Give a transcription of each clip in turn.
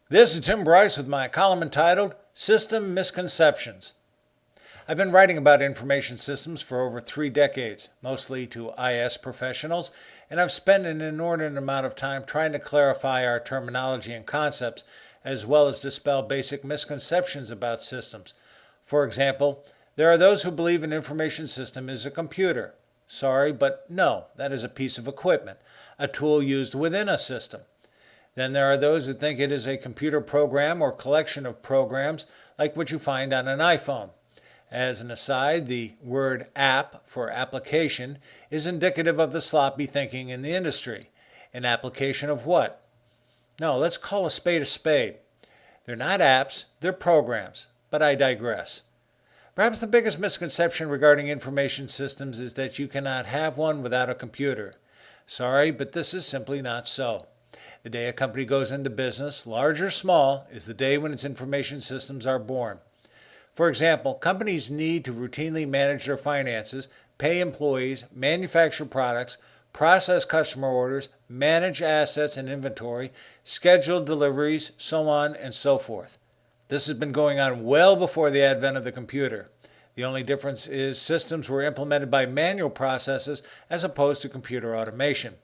This is Tim Bryce with my column entitled System Misconceptions. I've been writing about information systems for over 3 decades, mostly to IS professionals, and I've spent an inordinate amount of time trying to clarify our terminology and concepts, as well as dispel basic misconceptions about systems. For example, there are those who believe an information system is a computer. Sorry, but no, that is a piece of equipment, a tool used within a system. Then there are those who think it is a computer program or collection of programs like what you find on an iPhone. As an aside, the word app for application is indicative of the sloppy thinking in the industry. An application of what? No, let's call a spade a spade. They're not apps, they're programs, but I digress. Perhaps the biggest misconception regarding information systems is that you cannot have one without a computer. Sorry, but this is simply not so. The day a company goes into business, large or small, is the day when its information systems are born. For example, companies need to routinely manage their finances, pay employees, manufacture products, process customer orders, manage assets and inventory, schedule deliveries, so on and so forth. This has been going on well before the advent of the computer. The only difference is systems were implemented by manual processes as opposed to computer automation.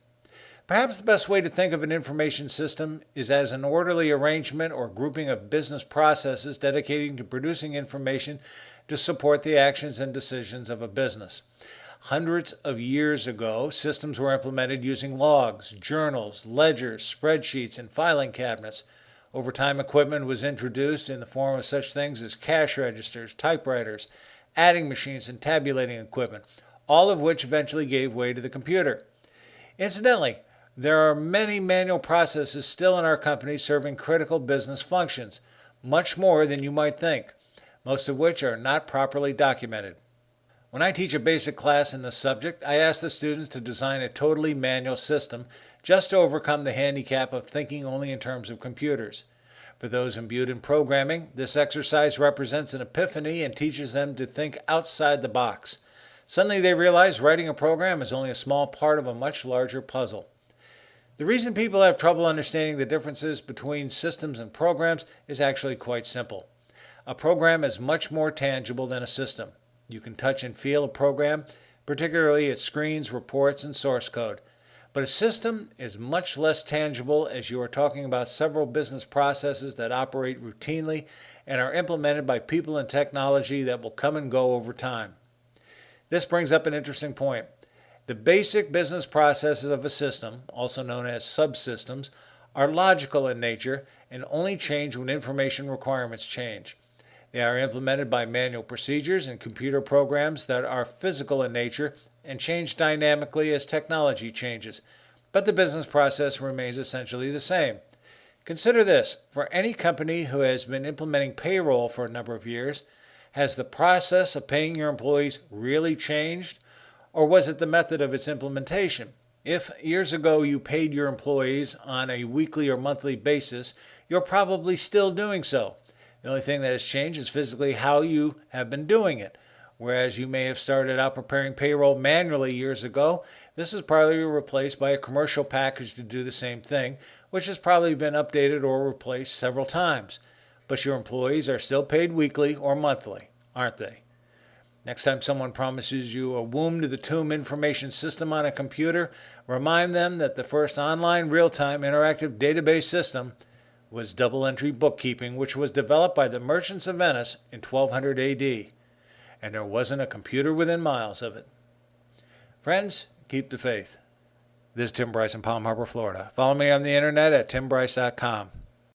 Perhaps the best way to think of an information system is as an orderly arrangement or grouping of business processes dedicating to producing information to support the actions and decisions of a business. Hundreds of years ago, systems were implemented using logs, journals, ledgers, spreadsheets, and filing cabinets. Over time, equipment was introduced in the form of such things as cash registers, typewriters, adding machines, and tabulating equipment, all of which eventually gave way to the computer. Incidentally, there are many manual processes still in our company serving critical business functions, much more than you might think, most of which are not properly documented. When I teach a basic class in this subject, I ask the students to design a totally manual system just to overcome the handicap of thinking only in terms of computers. For those imbued in programming, this exercise represents an epiphany and teaches them to think outside the box. Suddenly they realize writing a program is only a small part of a much larger puzzle. The reason people have trouble understanding the differences between systems and programs is actually quite simple. A program is much more tangible than a system. You can touch and feel a program, particularly its screens, reports, and source code. But a system is much less tangible as you are talking about several business processes that operate routinely and are implemented by people and technology that will come and go over time. This brings up an interesting point. The basic business processes of a system, also known as subsystems, are logical in nature and only change when information requirements change. They are implemented by manual procedures and computer programs that are physical in nature and change dynamically as technology changes, but the business process remains essentially the same. Consider this: for any company who has been implementing payroll for a number of years, has the process of paying your employees really changed, or was it the method of its implementation? If years ago you paid your employees on a weekly or monthly basis, you're probably still doing so. The only thing that has changed is physically how you have been doing it. Whereas you may have started out preparing payroll manually years ago, this is probably replaced by a commercial package to do the same thing, which has probably been updated or replaced several times. But your employees are still paid weekly or monthly, aren't they? Next time someone promises you a womb-to-the-tomb information system on a computer, remind them that the first online real-time interactive database system was double-entry bookkeeping, which was developed by the merchants of Venice in 1200 AD, and there wasn't a computer within miles of it. Friends, keep the faith. This is Tim Bryce in Palm Harbor, Florida. Follow me on the internet at timbryce.com.